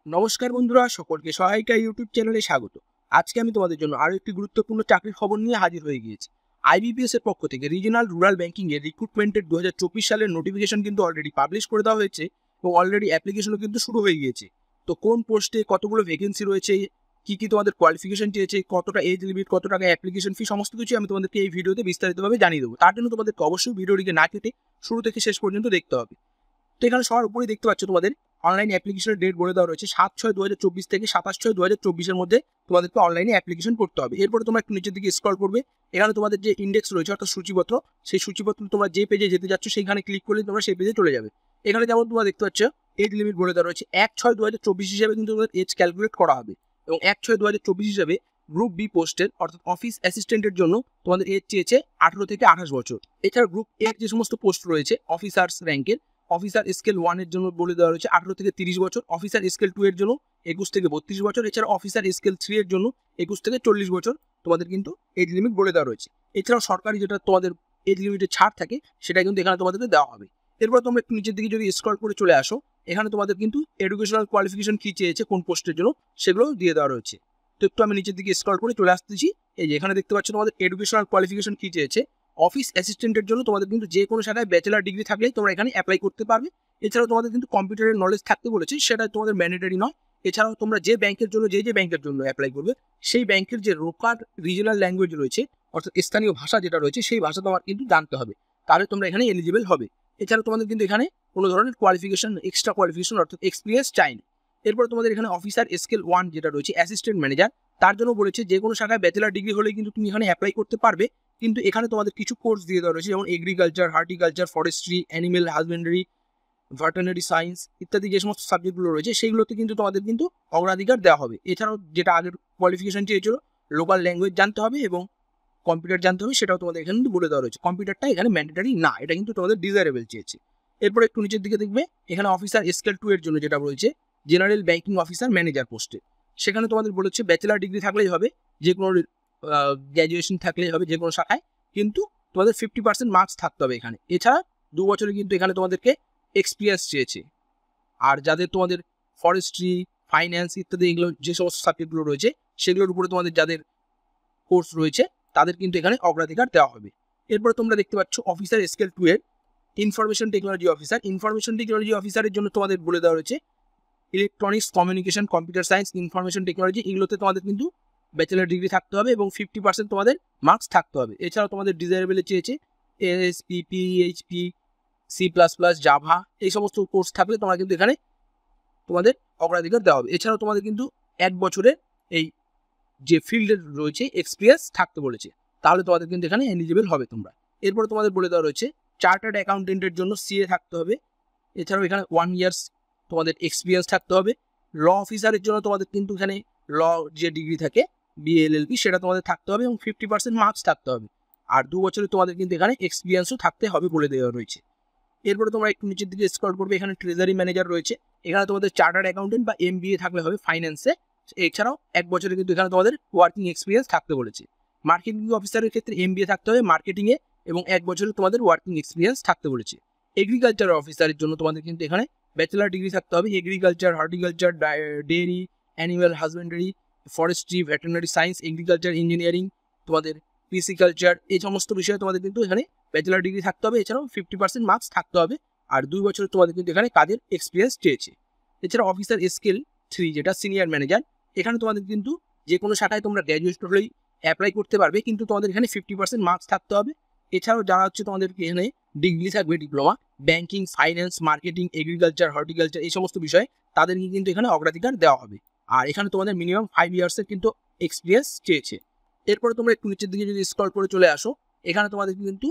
নমস্কার বন্ধুরা, সকলকে সহায়িকা ইউটিউব চ্যানেলে স্বাগত। আজকে আমি তোমাদের জন্য আরো একটি গুরুত্বপূর্ণ চাকরির খবর নিয়ে হাজির হয়ে গিয়েছি। আইবিপিএস এর পক্ষ থেকে রিজিওনাল রুরাল ব্যাংকিং এর রিক্রুটমেন্টের 2024 সালের নোটিফিকেশন কিন্তু অলরেডি পাবলিশ করে দেওয়া হয়েছে এবং অলরেডি অ্যাপ্লিকেশনও কিন্তু শুরু হয়ে গিয়েছে। তো কোন পোস্টে কতগুলো ভ্যাকেন্সি রয়েছে, কি কি তোমাদের কোয়ালিফিকেশন চেয়েছে, কতটা এজ লিমিট, কত টাকা অ্যাপ্লিকেশন ফি, সমস্ত কিছু আমি তোমাদেরকে এই ভিডিওতে বিস্তারিতভাবে জানিয়ে দেবো। তার জন্য তোমাদেরকে অবশ্যই ভিডিওটিকে না কেটে শুরু থেকে শেষ পর্যন্ত দেখতে হবে। তো এখানে সবার উপরে দেখতে পাচ্ছ তোমাদের অনলাইন অ্যাপ্লিকেশনের ডেট বলে দেওয়া রয়েছে 7/6/2024 থেকে 27/6/2024 এর মধ্যে তোমাদেরকে অনলাইনে অ্যাপ্লিকেশন করতে হবে। এরপরে তোমরা একটু নিচের দিকে স্ক্রল করবে, এখানে তোমাদের যে ইন্ডেক্স রয়েছে অর্থাৎ সূচিপত্র, সেই সূচিপত্র তোমরা যে পেজে যেতে যাচ্ছ সেইখানে ক্লিক করলে তোমরা সেই পেজে চলে যাবে। এখানে যেমন তোমরা দেখতে পাচ্ছ এজ লিমিট বলে দেওয়া রয়েছে 1/6/2024 হিসেবে কিন্তু তোমাদের এজ ক্যালকুলেট করা হবে এবং 1/6/2024 হিসেবে গ্রুপ বি পোস্টের অর্থাৎ অফিস অ্যাসিস্ট্যান্টের জন্য তোমাদের এজ চেয়েছে 18 থেকে 28 বছর। এছাড়া গ্রুপ এর যে সমস্ত পোস্ট রয়েছে অফিসার্স র্যাঙ্কের, অফিসার স্কেল 1 এর জন্য বলে দেওয়া রয়েছে 18 থেকে 30 বছর, অফিসার স্কেল 2 এর জন্য 21 থেকে 32 বছর, এছাড়া অফিসার স্কেল 3 এর জন্য 21 থেকে 40 বছর তোমাদের কিন্তু এজ লিমিট বলে দেওয়া রয়েছে। এছাড়াও সরকারি যেটা তোমাদের এজ লিমিটে ছাড় থাকে সেটা কিন্তু এখানে তোমাদেরকে দেওয়া হবে। এরপর তোমরা একটু নিচের দিকে যদি স্ক্রল করে চলে আসো, এখানে তোমাদের কিন্তু এডুকেশনাল কোয়ালিফিকেশন কি চেয়েছে কোন পোস্টের জন্য সেগুলো দিয়ে দেওয়া রয়েছে। তো একটু আমি নিচের দিকে স্ক্রল করে চলে আসতেছি, এই যে এখানে দেখতে পাচ্ছ তোমাদের এডুকেশনাল কোয়ালিফিকেশন কি চেয়েছে। অফিস অ্যাসিস্ট্যান্টের জন্য তোমাদের কিন্তু যে কোনো শাখায় ব্যাচেলার ডিগ্রি থাকলেই তোমরা এখানে অ্যাপ্লাই করতে পারবে। এছাড়াও তোমাদের কিন্তু কম্পিউটারের নলেজ থাকতে বলেছে, সেটা তোমাদের ম্যান্ডেটরি নয়। এছাড়াও তোমরা যে ব্যাংকের জন্য যে ব্যাংকের জন্য অ্যাপ্লাই করবে সেই ব্যাংকের যে লোকাল রিজনাল ল্যাঙ্গুয়েজ রয়েছে অর্থাৎ স্থানীয় ভাষা যেটা রয়েছে সেই ভাষা তোমার কিন্তু জানতে হবে, তাহলে তোমরা এখানে এলিজিবল হবে। এছাড়াও তোমাদের কিন্তু এখানে কোনো ধরনের কোয়ালিফিকেশন এক্সট্রা কোয়ালিফিকেশন অর্থাৎ এক্সপিরিয়েন্স চাই না। এরপর তোমাদের এখানে অফিসার স্কেল 1 যেটা রয়েছে অ্যাসিস্ট্যান্ট ম্যানেজার, তার জন্য বলেছে যে কোনো শাখায় ব্যাচেলার ডিগ্রি হলেই কিন্তু তুমি এখানে অ্যাপ্লাই করতে পারবে, কিন্তু এখানে তোমাদের কিছু কোর্স দিয়ে দেওয়া রয়েছে যেমন agriculture, horticulture, forestry, animal husbandry, veterinary science ইত্যাদি যে সমস্ত সাবজেক্টগুলো রয়েছে সেইগুলোতে কিন্তু তোমাদের কিন্তু অগ্রাধিকার দেওয়া হবে। এছাড়াও যেটা আগের কোয়ালিফিকেশন চেয়েছিল লোকাল ল্যাঙ্গুয়েজ জানতে হবে এবং কম্পিউটার জানতে হবে, সেটাও তোমাদের এখানে কিন্তু বলে দেওয়া রয়েছে। কম্পিউটারটা এখানে ম্যান্ডেটারি না, এটা কিন্তু তোমাদের ডিজায়ারেবল চেয়েছে। এরপর একটু নিচের দিকে দেখবে এখানে অফিসার স্কেল 2 এর জন্য যেটা রয়েছে জেনারেল ব্যাংকিং অফিসার ম্যানেজার পোস্টে, সেখানে তোমাদের বলেছে ব্যাচেলার ডিগ্রি থাকলেই হবে, যে কোনো গ্র্যাজুয়েশন থাকলেই হবে যে কোনো শাখায়, কিন্তু তোমাদের 50% মার্কস থাকতে হবে এখানে। এছাড়া 2 বছরে কিন্তু এখানে তোমাদেরকে এক্সপিরিয়েন্স চেয়েছে। আর যাদের তোমাদের ফরেস্ট্রি, ফাইন্যান্স ইত্যাদি এগুলো যে সমস্ত সাবজেক্টগুলো রয়েছে সেগুলোর উপরে তোমাদের যাদের কোর্স রয়েছে তাদের কিন্তু এখানে অগ্রাধিকার দেওয়া হবে। এরপরে তোমরা দেখতে পাচ্ছ অফিসার স্কেল 2 এর information technology officer, information technology অফিসারের জন্য তোমাদের বলে দেওয়া রয়েছে electronics, communication, computer science, information technology, এগুলোতে তোমাদের কিন্তু ব্যাচেলার ডিগ্রি থাকতে হবে এবং 50% তোমাদের মার্কস থাকতে হবে। এছাড়াও তোমাদের ডিজায়ারেবলে চেয়েছে এএসপি, পিএইচপি, C++, জাভা, এই সমস্ত কোর্স থাকলে তোমরা কিন্তু এখানে তোমাদের অগ্রাধিকার দেওয়া হবে। এছাড়াও তোমাদের কিন্তু 1 বছরের এই যে ফিল্ডের রয়েছে এক্সপিরিয়েন্স থাকতে বলেছে, তাহলে তোমাদের কিন্তু এখানে এলিজিবল হবে তোমরা। এরপরে তোমাদের বলে দেওয়া রয়েছে চার্টার্ড অ্যাকাউন্টেন্টের জন্য সিএ থাকতে হবে। এছাড়াও এখানে 1 ইয়ার্স তোমাদের এক্সপিরিয়েন্স থাকতে হবে। ল অফিসারের জন্য তোমাদের কিন্তু এখানে ল যে ডিগ্রি থাকে বিএলএলবি সেটা তোমাদের থাকতে হবে এবং 50% মার্কস থাকতে হবে। আর 2 বছরে তোমাদের কিন্তু এখানে এক্সপিরিয়েন্সও থাকতে হবে বলে দেওয়া রয়েছে। এরপরে তোমরা একটু নিচের দিকে স্ক্রল করবে, এখানে ট্রেজারি ম্যানেজার রয়েছে, এখানে তোমাদের চার্টার্ড অ্যাকাউন্টেন্ট বা MBA থাকলে হবে ফাইন্যান্সে। এছাড়াও 1 বছরে কিন্তু এখানে তোমাদের ওয়ার্কিং এক্সপিরিয়েন্স থাকতে বলেছে। মার্কেটিং অফিসারের ক্ষেত্রে MBA থাকতে হবে মার্কেটিংয়ে এবং 1 বছরে তোমাদের ওয়ার্কিং এক্সপিরিয়েন্স থাকতে বলেছে। এগ্রিকালচার অফিসারের জন্য তোমাদের কিন্তু এখানে ব্যাচেলার ডিগ্রি থাকতে হবে। Agriculture, horticulture, dairy, animal husbandry, forestry, veterinary science, agriculture engineering, তোমাদের পিসিকালচার, এই সমস্ত বিষয়ে তোমাদের কিন্তু এখানে ব্যাচেলার ডিগ্রি থাকতে হবে। এছাড়াও 50% মার্কস থাকতে হবে আর 2 বছরে তোমাদের কিন্তু এখানে কাজের এক্সপিরিয়েন্স চেয়েছে। এছাড়া অফিসার স্কেল 3 যেটা সিনিয়র ম্যানেজার, এখানে তোমাদের কিন্তু যে কোনো শাখায় তোমরা গ্র্যাজুয়েট হলেই অ্যাপ্লাই করতে পারবে, কিন্তু তোমাদের এখানে 50% মার্কস থাকতে হবে। এছাড়াও যারা হচ্ছে তোমাদের এখানে ডিগ্রি থাকবে diploma banking, finance, marketing, agriculture, horticulture, এই সমস্ত বিষয়ে তাদেরকে কিন্তু এখানে অগ্রাধিকার দেওয়া হবে। আর এখানে তোমাদের মিনিমাম 5 ইয়ার্সের কিন্তু এক্সপিরিয়েন্স চেয়েছে। এরপরে তোমরা একটু নিচের দিকে যদি স্ক্রল করে চলে আসো, এখানে তোমাদের কিন্তু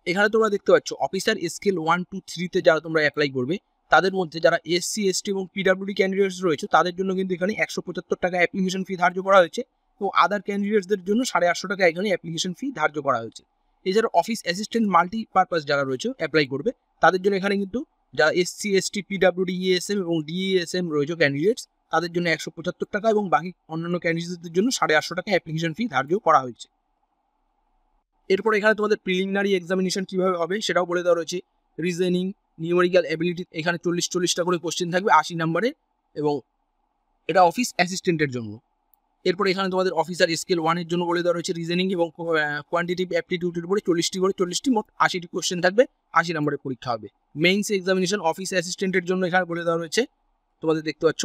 এখানে তোমরা দেখতে পাচ্ছ অফিসার স্কেল 1, 2, 3 তে যারা তোমরা অ্যাপ্লাই করবে তাদের মধ্যে যারা SC, ST এবং PWD ক্যান্ডিডেটস রয়েছে তাদের জন্য কিন্তু এখানে 175 টাকা অ্যাপ্লিকেশন ফি ধার্য করা হয়েছে এবং আদার ক্যান্ডিডেটসদের জন্য 850 টাকা এখানে অ্যাপ্লিকেশন ফি ধার্য করা হয়েছে। এছাড়া অফিস অ্যাসিস্ট্যান্ট মাল্টিপারপাস যারা রয়েছে অ্যাপ্লাই করবে তাদের জন্য এখানে কিন্তু যারা SC, ST, PWD, ESM এবং DESM রয়েছে ক্যান্ডিডেটস তাদের জন্য 175 টাকা এবং বাকি অন্যান্য ক্যান্ডিডেটসদের জন্য 850 টাকা অ্যাপ্লিকেশন ফি ধার্য করা হয়েছে। এরপর এখানে তোমাদের প্রিলিমিনারি এক্সামিনেশন কিভাবে হবে সেটাও বলে দেওয়া রয়েছে। রিজনিং, নিউমেরিক্যাল অ্যাবিলিটি, এখানে 40-40টা করে কোশ্চেন থাকবে 80 নম্বরের। এবং এটা অফিস অ্যাসিস্ট্যান্টের জন্য। এরপরে এখানে তোমাদের অফিসার স্কেল 1-এর জন্য বলে দেওয়া রয়েছে রিজনিং এবং কোয়ান্টিটিভ অ্যাপটিটিউডের উপরে 40টি মোট 80টি কোশ্চেন থাকবে, 80 নম্বরের পরীক্ষা হবে। মেইনস এক্সামিনেশন অফিস অ্যাসিস্ট্যান্টের জন্য এখানে বলে দেওয়া রয়েছে, তোমাদের দেখতে পাচ্ছ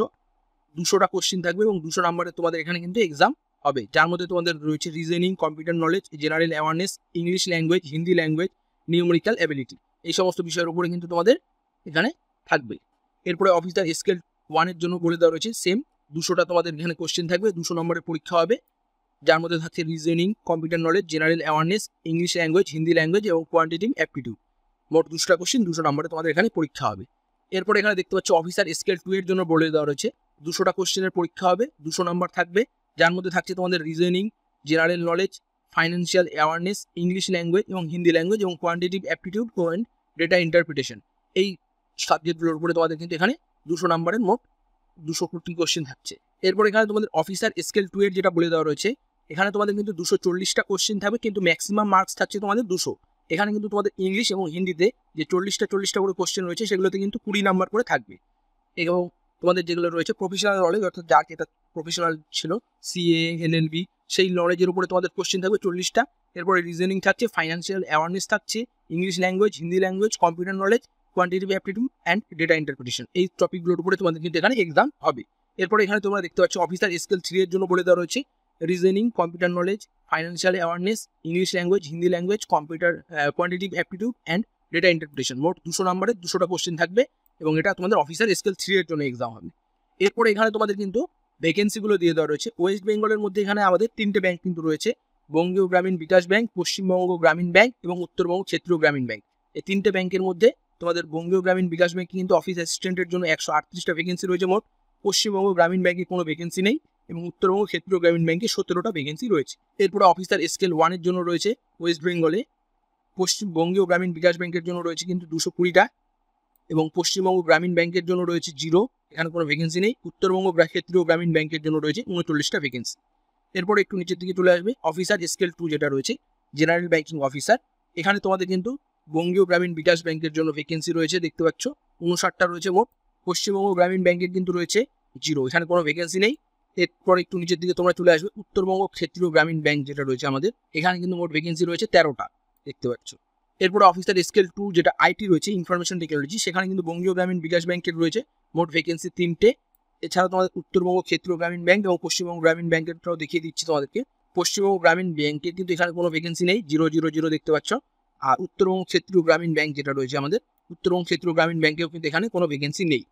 200টা কোশ্চেন থাকবে এবং 200 নম্বরের তোমাদের এখানে কিন্তু এক্সাম হবে, যার মধ্যে তোমাদের রয়েছে reasoning, computer knowledge, general awareness, English language, Hindi language, numerical ability, এই সমস্ত বিষয়ের উপরে কিন্তু তোমাদের এখানে থাকবে। এরপরে অফিসার স্কেল 1-এর জন্য বলে দেওয়া রয়েছে সেম 200টা তোমাদের এখানে কোশ্চেন থাকবে, 200 নম্বরের পরীক্ষা হবে, যার মধ্যে থাকছে reasoning, computer knowledge, general awareness, English language, Hindi language এবং কোয়ান্টিটিভ অ্যাপটিটিউড। মোট 200টা কোশ্চেন, 200 নম্বরে তোমাদের এখানে পরীক্ষা হবে। এরপরে এখানে দেখতে পাচ্ছ অফিসার স্কেল 2-এর জন্য বলে দেওয়া রয়েছে 200টা কোশ্চেনের পরীক্ষা হবে, 200 নম্বর থাকবে, যার মধ্যে থাকছে তোমাদের reasoning, general knowledge, financial awareness, English language এবং হিন্দি ল্যাঙ্গুয়েজ এবং quantitative aptitude and data interpretation. এই সাবজেক্টগুলোর উপরে তোমাদের কিন্তু এখানে 200 নম্বরের মোট 200টি কোশ্চেন থাকছে। এরপর এখানে তোমাদের অফিসার স্কেল 2-এর যেটা বলে দেওয়া রয়েছে, এখানে তোমাদের কিন্তু 240টা কোশ্চেন থাকবে, কিন্তু ম্যাক্সিমাম মার্কস থাকছে তোমাদের 200। এখানে কিন্তু তোমাদের ইংলিশ এবং হিন্দিতে যে 40টা করে কোশ্চেন রয়েছে সেগুলোতে কিন্তু 20 নাম্বার করে থাকবে, এবং তোমাদের যেগুলো রয়েছে প্রফেশনাল নলেজ, অর্থাৎ যার যেটা প্রফেশনাল ছিল সিএ, এলএলবি, সেই নলেজের উপরে তোমাদের কোশ্চেন থাকবে 40টা। এরপরে রিজনিং থাকছে, ফাইন্যান্সিয়াল অ্যাওয়ারনেস থাকছে, English language, Hindi language, computer knowledge, quantitative aptitude and data interpretation, এই টপিকগুলোর উপরে তোমাদের কিন্তু এখানে এক্সাম হবে। এরপরে এখানে তোমরা দেখতে পাচ্ছ অফিসার স্কেল 3-এর জন্য বলে দেওয়া রয়েছে reasoning, computer knowledge, financial awareness, English language, Hindi language, computer quantitative aptitude and data interpretation. মোট 200 নম্বরের 200টা কোশ্চেন থাকবে এবং এটা তোমাদের অফিসার স্কেল 3-এর জন্য এক্সাম হবে। এরপরে এখানে তোমাদের কিন্তু ভ্যাকেন্সিগুলো দিয়ে দেওয়া রয়েছে। ওয়েস্ট বেঙ্গলের মধ্যে এখানে আমাদের 3টে ব্যাংক কিন্তু রয়েছে, বঙ্গীয় গ্রামীণ বিকাশ ব্যাংক, পশ্চিমবঙ্গ গ্রামীণ ব্যাংক এবং উত্তরবঙ্গ ক্ষেত্রীয় গ্রামীণ ব্যাংক। এই 3টে ব্যাংকের মধ্যে তোমাদের বঙ্গীয় গ্রামীণ বিকাশ ব্যাংকে কিন্তু অফিস অ্যাসিস্ট্যান্টের জন্য 138টা ভ্যাকেন্সি রয়েছে মোট, পশ্চিমবঙ্গ গ্রামীণ ব্যাংকে কোনো ভ্যাকেন্সি নেই এবং উত্তরবঙ্গ ক্ষেত্রীয় গ্রামীণ ব্যাংকে 17টা ভ্যাকেন্সি রয়েছে। এরপরে অফিসার স্কেল 1-এর জন্য রয়েছে ওয়েস্ট বেঙ্গলে পশ্চিমবঙ্গীয় গ্রামীণ বিকাশ ব্যাংকের জন্য রয়েছে কিন্তু 220টা এবং পশ্চিমবঙ্গ গ্রামীণ ব্যাংকের জন্য রয়েছে 0, এখানে কোনো ভ্যাকেন্সি নেই। উত্তরবঙ্গ ক্ষেত্রীয় গ্রামীণ ব্যাংকের জন্য রয়েছে 39টা ভ্যাকেন্সি। এরপরে একটু নিচের দিকে চলে আসবে অফিসার স্কেল 2 যেটা রয়েছে জেনারেল ব্যাংকিং অফিসার, এখানে তোমাদের কিন্তু বঙ্গীয় গ্রামীণ বিকাশ ব্যাংকের জন্য ভ্যাকেন্সি রয়েছে, দেখতে পাচ্ছ 59টা রয়েছে মোট। পশ্চিমবঙ্গ গ্রামীণ ব্যাংকের কিন্তু রয়েছে 0, এখানে কোনো ভ্যাকেন্সি নেই। এরপর একটু নিচের দিকে তোমরা চলে আসবে উত্তরবঙ্গ ক্ষেত্রীয় গ্রামীণ ব্যাংক যেটা রয়েছে আমাদের, এখানে কিন্তু মোট ভ্যাকেন্সি রয়েছে 13টা, দেখতে পাচ্ছ। এরপরে অফিসার স্কেল 2 যেটা আইটি রয়েছে ইনফরমেশন টেকনোলজি, সেখানে কিন্তু বঙ্গীয় গ্রামীণ বিকাশ ব্যাংকের রয়েছে মোট ভ্যাকেন্সি 3টে। এছাড়া তোমাদের উত্তরবঙ্গ ক্ষেত্রীয় গ্রামীণ ব্যাংক এবং পশ্চিমবঙ্গ গ্রামীণ ব্যাংকেরটাও দেখিয়ে দিচ্ছি তোমাদেরকে। পশ্চিমবঙ্গ গ্রামীণ ব্যাংকের কিন্তু এখানে কোনো ভ্যাকেন্সি নেই, 000 দেখতে পাচ্ছ। আর উত্তরবঙ্গ ক্ষেত্রীয় গ্রামীণ ব্যাংক যেটা রয়েছে আমাদের, উত্তরবঙ্গ ক্ষেত্রীয় গ্রামীণ ব্যাংকেও কিন্তু এখানে কোনো ভ্যাকেন্সি নেই।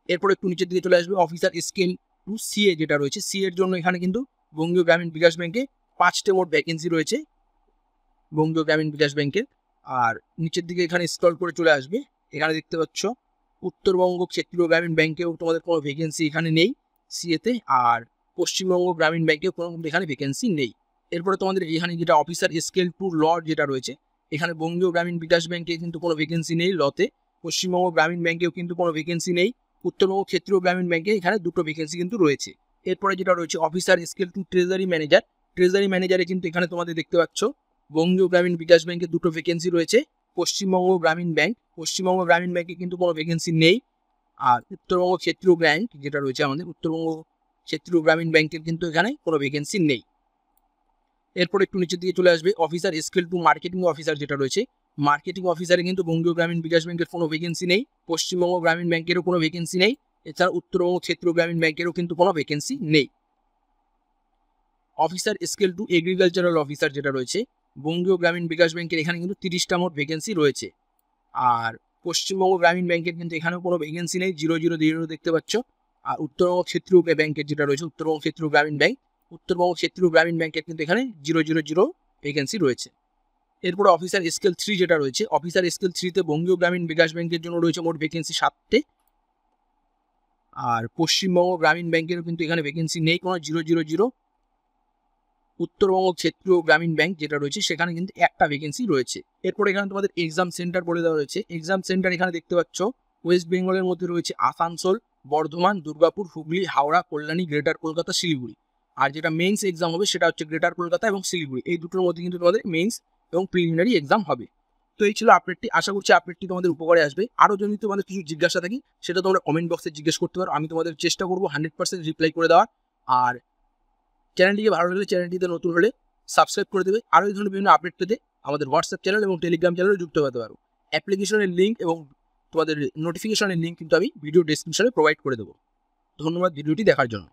এরপর একটু নিচের দিকে চলে আসবে অফিসার স্কেল 2 সিএ যেটা রয়েছে, সি এর জন্য এখানে কিন্তু বঙ্গীয় গ্রামীণ বিকাশ ব্যাংকে 5টে মোট ভ্যাকেন্সি রয়েছে বঙ্গীয় গ্রামীণ বিকাশ ব্যাংকের। আর নিচের দিকে এখানে স্ক্রল করে চলে আসবে, এখানে দেখতে পাচ্ছ উত্তরবঙ্গ ক্ষেত্রীয় গ্রামীণ ব্যাংকেও তোমাদের কোনো ভ্যাকেন্সি এখানে নেই সিএতে, আর পশ্চিমবঙ্গ গ্রামীণ ব্যাংকেও কোনো এখানে ভ্যাকেন্সি নেই। এরপরে তোমাদের এখানে যেটা অফিসার স্কেল 2 ল যেটা রয়েছে, এখানে বঙ্গীয় গ্রামীণ বিকাশ ব্যাংকে কিন্তু কোনো ভ্যাকেন্সি নেই লতে, পশ্চিমবঙ্গ গ্রামীণ ব্যাংকেও কিন্তু কোনো ভ্যাকেন্সি নেই, উত্তরবঙ্গ ক্ষেত্রীয় গ্রামীণ ব্যাংকে এখানে 2টো ভ্যাকেন্সি কিন্তু রয়েছে। এরপরে যেটা রয়েছে officer scale 2 treasury manager, treasury ম্যানেজারে কিন্তু এখানে তোমাদের দেখতে পাচ্ছ বঙ্গীয় গ্রামীণ বিকাশ ব্যাংকে 2টো ভ্যাকেন্সি রয়েছে, পশ্চিমবঙ্গ গ্রামীণ ব্যাংকে কিন্তু কোনো ভ্যাকেন্সি নেই, আর উত্তরবঙ্গ ক্ষেত্রীয় ব্যাংক যেটা রয়েছে আমাদের উত্তরবঙ্গ ক্ষেত্রীয় গ্রামীণ ব্যাংকের কিন্তু এখানে কোনো ভ্যাকেন্সি নেই। এরপর একটু নিচের দিকে চলে আসবে অফিসার স্কেল 2 মার্কেটিং অফিসার যেটা রয়েছে, মার্কেটিং অফিসারে কিন্তু বঙ্গীয় গ্রামীণ বিকাশ ব্যাংকের কোনো ভ্যাকেন্সি নেই, পশ্চিমবঙ্গ গ্রামীণ ব্যাংকেরও কোনো ভ্যাকেন্সি নেই, এছাড়া উত্তরবঙ্গ ক্ষেত্রীয় গ্রামীণ ব্যাংকেরও কিন্তু কোনো ভ্যাকেন্সি নেই। অফিসার স্কেল 2 এগ্রিকালচারাল অফিসার যেটা রয়েছে, বঙ্গীয় গ্রামীণ বিকাশ ব্যাংকের এখানে কিন্তু 30টা মোট ভ্যাকেন্সি রয়েছে, আর পশ্চিমবঙ্গ গ্রামীণ ব্যাংকের কিন্তু এখানেও কোনো ভ্যাকেন্সি নেই, 000 দেখতে পাচ্ছ। আর উত্তরবঙ্গ ক্ষেত্রীয় ব্যাংকের যেটা রয়েছে উত্তরবঙ্গ ক্ষেত্রীয় গ্রামীণ ব্যাংক, উত্তরবঙ্গ ক্ষেত্রীয় গ্রামীণ ব্যাংকের কিন্তু এখানে 000 ভ্যাকেন্সি রয়েছে। এরপর অফিসার স্কেল 3 যেটা রয়েছে, অফিসার স্কেল 3তে বঙ্গীয় গ্রামীণ বিকাশ ব্যাংকের জন্য রয়েছে মোট ভ্যাকেন্সি 7টে, আর পশ্চিমবঙ্গ গ্রামীণ ব্যাংকেরও কিন্তু এখানে ভ্যাকেন্সি নেই কোনো, 000। উত্তরবঙ্গ ক্ষেত্রীয় গ্রামীণ ব্যাংক যেটা রয়েছে সেখানে কিন্তু একটা ভ্যাকেন্সি রয়েছে। এরপর এখানে তোমাদের এক্সাম সেন্টার বলে দেওয়া রয়েছে, এক্সাম সেন্টার এখানে দেখতে পাচ্ছ ওয়েস্ট বেঙ্গলের মধ্যে রয়েছে আসানসোল, বর্ধমান, দুর্গাপুর, হুগলি, হাওড়া, কল্যাণী, গ্রেটার কলকাতা, শিলিগুড়ি। আর যেটা মেইনস এক্সাম হবে সেটা হচ্ছে গ্রেটার কলকাতা এবং শিলিগুড়ি, এই দুটোর মধ্যে কিন্তু তোমাদের মেইনস এবং প্রিলিমিনারি এক্সাম হবে। তো এই ছিল আপডেটটি। আশা করছি আপডেটটি তোমাদের উপকারে আসবে। আরও যদি তোমাদের কিছু জিজ্ঞাসা থাকে সেটা তোমরা কমেন্ট বক্সে জিজ্ঞেস করতে পারো, আমি তোমাদের চেষ্টা করবো 100% রিপ্লাই করে দেওয়ার। আর চ্যানেলটিকে ভালো লাগলে, চ্যানেলটিতে নতুন হলে সাবস্ক্রাইব করে দেবে। আরও এই ধরনের বিভিন্ন আপডেট পেতে আমাদের হোয়াটসঅ্যাপ চ্যানেল এবং টেলিগ্রাম চ্যানেলে যুক্ত হতে পারো। অ্যাপ্লিকেশনের লিঙ্ক এবং তোমাদের নোটিফিকেশনের লিঙ্ক কিন্তু আমি ভিডিও ডেসক্রিপশনে প্রোভাইড করে দেবো। ধন্যবাদ ভিডিওটি দেখার জন্য।